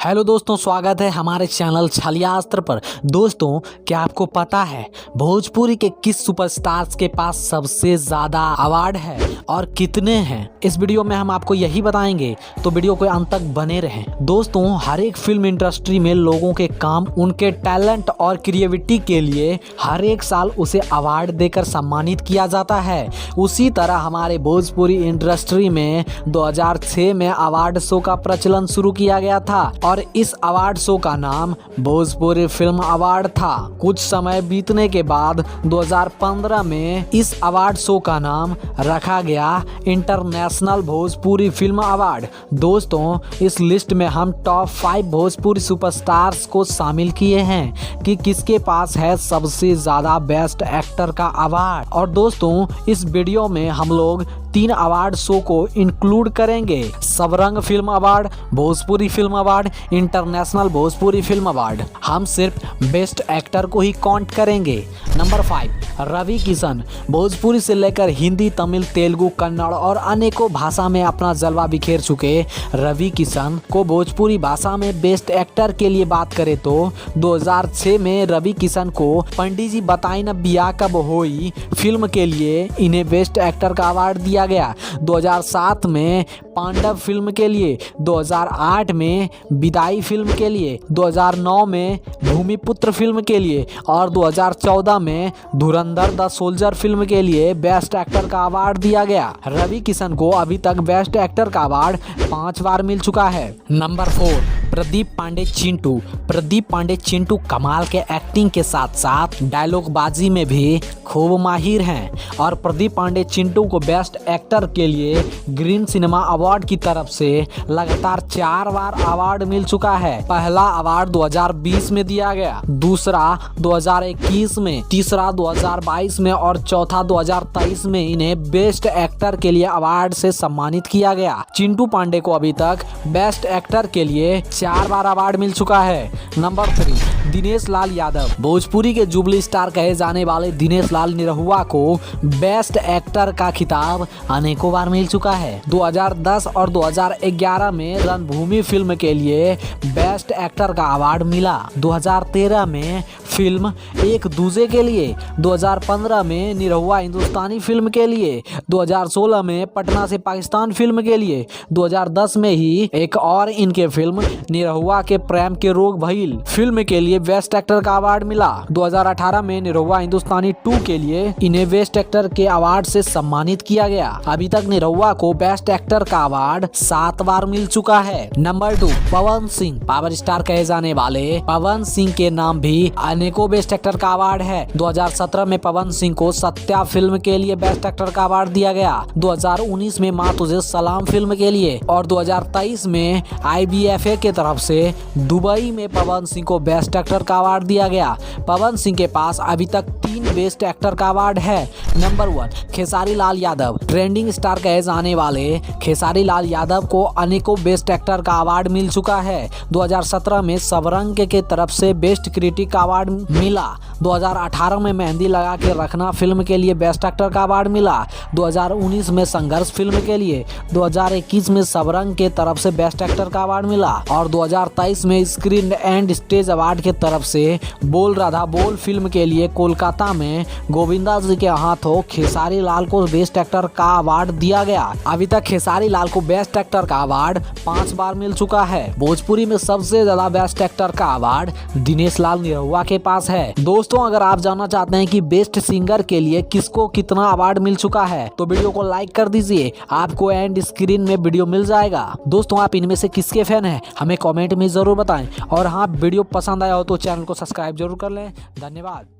Hello दोस्तों, स्वागत है हमारे चैनल छलिया अस्त्र पर। दोस्तों, क्या आपको पता है भोजपुरी के किस सुपरस्टार्स के पास सबसे ज्यादा अवार्ड है और कितने हैं? इस वीडियो में हम आपको यही बताएंगे, तो वीडियो को अंत तक बने रहें। दोस्तों, हर एक फिल्म इंडस्ट्री में लोगों के काम, उनके टैलेंट और क्रिएटिविटी के लिए हर एक साल उसे अवार्ड देकर सम्मानित किया जाता है। उसी तरह हमारे भोजपुरी इंडस्ट्री में 2006 में अवार्ड शो का प्रचलन शुरू किया गया था और इस अवार्ड शो का नाम भोजपुरी फिल्म अवार्ड था। कुछ समय बीतने के बाद 2015 में इस अवार्ड शो का नाम रखा गया इंटरनेशनल भोजपुरी फिल्म अवार्ड। दोस्तों, इस लिस्ट में हम टॉप 5 भोजपुरी सुपरस्टार्स को शामिल किए हैं कि किसके पास है सबसे ज्यादा बेस्ट एक्टर का अवार्ड। और दोस्तों, इस वीडियो में हम लोग 3 अवार्ड शो को इंक्लूड करेंगे: Sabrang film award, Bhojpuri film award, international Bhojpuri film award. हम सिर्फ बेस्ट एक्टर को ही काउंट करेंगे। नंबर 5, रवि किशन। भोजपुरी से लेकर हिंदी, तमिल, तेलुगु, कन्नड़ और अनेकों भाषा में अपना जलवा बिखेर चुके रवि किशन को भोजपुरी भाषा में बेस्ट एक्टर के लिए बात करें तो 2006 में रवि किशन को पंडित जी बताई न बिया कब होई फिल्म के लिए इन्हें बेस्ट एक्टर का अवार्ड दिया गया। 2007 में पांडव फिल्म के लिए, 2008 में विदाई फिल्म के लिए, 2009 में भूमिपुत्र फिल्म के लिए और 2014 में धुरंधर द सोल्जर फिल्म के लिए बेस्ट एक्टर का अवार्ड दिया गया। रवि किशन को अभी तक बेस्ट एक्टर का अवार्ड 5 बार मिल चुका है। नंबर 4, प्रदीप पांडे चिंटू। प्रदीप पांडे चिंटू कमाल के एक्टिंग के साथ साथ डायलॉगबाजी में भी खूब माहिर हैं और प्रदीप पांडे चिंटू को बेस्ट एक्टर के लिए ग्रीन सिनेमा अवार्ड की तरफ से लगातार 4 बार अवार्ड मिल चुका है। पहला अवार्ड 2020 में दिया गया, दूसरा 2021 में, तीसरा 2022 में और चौथा 2023 में इन्हें बेस्ट एक्टर के लिए अवार्ड से सम्मानित किया गया। चिंटू पांडे को अभी तक बेस्ट एक्टर के लिए 4 बार अवार्ड मिल चुका है। नंबर 3, दिनेश लाल यादव। भोजपुरी के जुबली स्टार कहे जाने वाले दिनेश लाल निरहुआ को बेस्ट एक्टर का खिताब अनेकों बार मिल चुका है। 2010 और 2011 में रणभूमि फिल्म के लिए बेस्ट एक्टर का अवार्ड मिला। 2013 में फिल्म एक दूजे के लिए, 2015 में निरहुआ हिंदुस्तानी फिल्म के लिए, 2016 में पटना से पाकिस्तान फिल्म के लिए, 2010 में ही एक और इनके फिल्म निरहुआ के प्रेम के रोग भइल फिल्म के लिए बेस्ट एक्टर का अवार्ड मिला। 2018 में निरहुआ हिंदुस्तानी 2 के लिए इन्हें बेस्ट एक्टर के अवार्ड से सम्मानित किया गया। अभी तक निरहुआ को बेस्ट एक्टर का अवार्ड 7 बार मिल चुका है। Number 2, Pawan Singh. Power star कहे जाने वाले पवन सिंह के नाम भी अनेकों बेस्ट एक्टर का अवार्ड है। 2017 में पवन सिंह को सत्या फिल्म के लिए बेस्ट एक्टर का अवार्ड दिया गया, 2019 में माँ तुझे सलाम फिल्म के लिए और 2023 में IBFA के तरफ से दुबई में पवन सिंह को बेस्ट एक्टर का अवार्ड दिया गया। पवन सिंह के पास अभी तक 3 बेस्ट एक्टर का अवार्ड है। Number 1, Khesari Lal Yadav. Trending star कहे जाने वाले खेसारी लाल यादव को अनेकों बेस्ट एक्टर का अवार्ड मिल चुका है। 2017 में सबरंग के तरफ से बेस्ट क्रिटिक का अवार्ड मिला, 2018 में मेहंदी लगा के रखना फिल्म के लिए बेस्ट एक्टर का अवार्ड मिला, 2019 में संघर्ष फिल्म के लिए, 2021 में सबरंग के तरफ से बेस्ट एक्टर का अवार्ड मिला और 2023 में स्क्रीन एंड स्टेज अवार्ड के तरफ से बोल राधा बोल फिल्म के लिए कोलकाता में गोविंदा जी के हाथों खेसारी लाल को बेस्ट एक्टर का अवार्ड दिया गया। अभी तक खेसारी लाल को बेस्ट एक्टर का अवार्ड 5 बार मिल चुका है। भोजपुरी में सबसे ज्यादा बेस्ट एक्टर का अवार्ड दिनेश लाल निरहुआ के पास है। दोस्तों, अगर आप जानना चाहते हैं कि बेस्ट सिंगर के लिए किसको कितना अवार्ड मिल चुका है तो वीडियो को लाइक कर दीजिए, आपको एंड स्क्रीन में वीडियो मिल जाएगा। दोस्तों, आप इनमें से किसके फैन हैं हमें कमेंट में जरूर बताएं और हाँ, वीडियो पसंद आया हो तो चैनल को सब्सक्राइब जरूर कर लें। धन्यवाद।